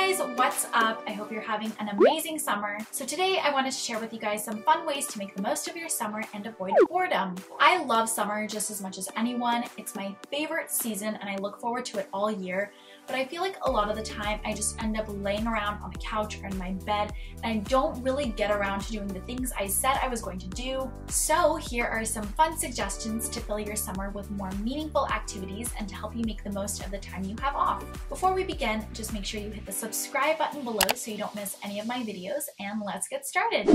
guys, what's up? I hope you're having an amazing summer. So today I wanted to share with you guys some fun ways to make the most of your summer and avoid boredom. I love summer just as much as anyone. It's my favorite season and I look forward to it all year. But I feel like a lot of the time I just end up laying around on the couch or in my bed and I don't really get around to doing the things I said I was going to do. So here are some fun suggestions to fill your summer with more meaningful activities and to help you make the most of the time you have off. Before we begin, just make sure you hit the subscribe button below so you don't miss any of my videos, and let's get started.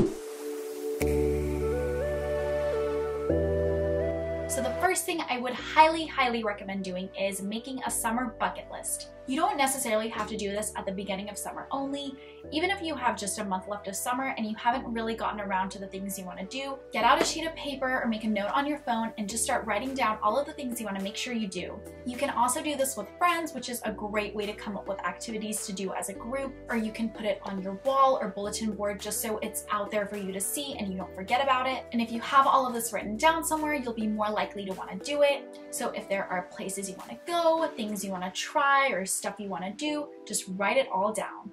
So the first thing I would highly recommend doing is making a summer bucket list. You don't necessarily have to do this at the beginning of summer only. Even if you have just a month left of summer and you haven't really gotten around to the things you want to do, get out a sheet of paper or make a note on your phone and just start writing down all of the things you want to make sure you do. You can also do this with friends, which is a great way to come up with activities to do as a group, or you can put it on your wall or bulletin board just so it's out there for you to see and you don't forget about it. And if you have all of this written down somewhere, you'll be more likely to want to do it. So if there are places you want to go, things you want to try, or stuff you want to do, just write it all down.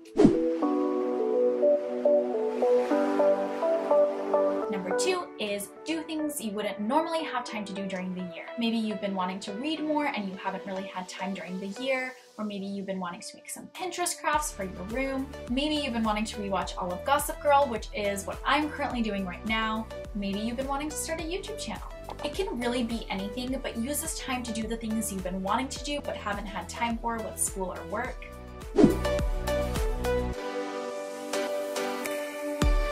Number 2 is do things you wouldn't normally have time to do during the year. Maybe you've been wanting to read more and you haven't really had time during the year, or maybe you've been wanting to make some Pinterest crafts for your room. Maybe you've been wanting to rewatch all of Gossip Girl, which is what I'm currently doing right now. Maybe you've been wanting to start a YouTube channel. It can really be anything, but use this time to do the things you've been wanting to do but haven't had time for with school or work.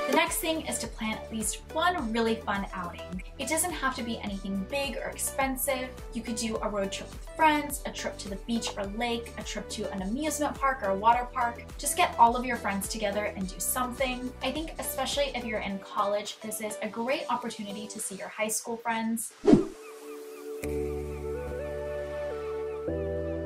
The next thing is to plan at least one really fun outing. It doesn't have to be anything big or expensive. You could do a road trip with friends, a trip to the beach or lake, a trip to an amusement park or a water park. Just get all of your friends together and do something. I think especially if you're in college, this is a great opportunity to see your high school friends.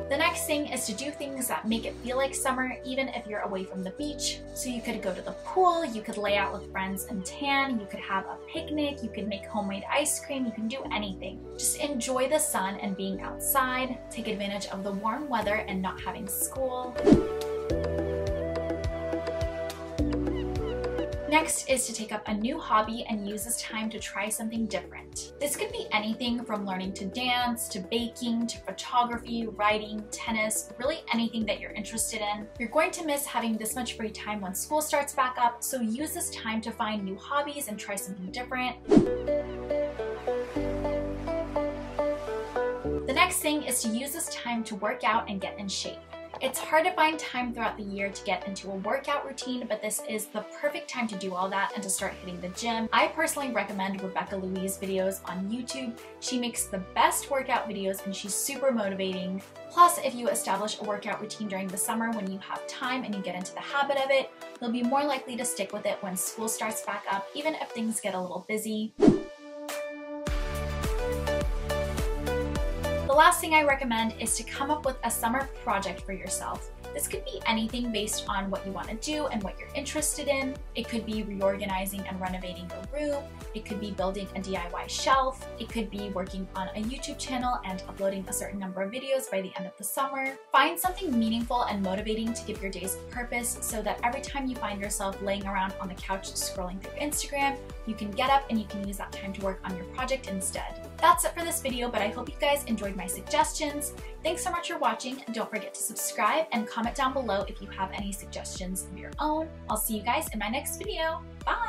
The next thing is to do things that make it feel like summer even if you're away from the beach. So you could go to the pool, you could lay out with friends and tan, you could have a picnic, you could make homemade ice cream, you can do anything. Just enjoy the sun and being outside, take advantage of the warm weather and not having school. Next is to take up a new hobby and use this time to try something different. This could be anything from learning to dance, to baking, to photography, writing, tennis, really anything that you're interested in. You're going to miss having this much free time when school starts back up, so use this time to find new hobbies and try something different. The next thing is to use this time to work out and get in shape. It's hard to find time throughout the year to get into a workout routine, but this is the perfect time to do all that and to start hitting the gym. I personally recommend Rebecca Louise videos on YouTube. She makes the best workout videos and she's super motivating. Plus, if you establish a workout routine during the summer when you have time and you get into the habit of it, you'll be more likely to stick with it when school starts back up, even if things get a little busy. The last thing I recommend is to come up with a summer project for yourself. This could be anything based on what you want to do and what you're interested in. It could be reorganizing and renovating your room. It could be building a DIY shelf. It could be working on a YouTube channel and uploading a certain number of videos by the end of the summer. Find something meaningful and motivating to give your days a purpose so that every time you find yourself laying around on the couch scrolling through Instagram, you can get up and you can use that time to work on your project instead. That's it for this video, but I hope you guys enjoyed my suggestions. Thanks so much for watching. Don't forget to subscribe and comment down below if you have any suggestions of your own. I'll see you guys in my next video. Bye!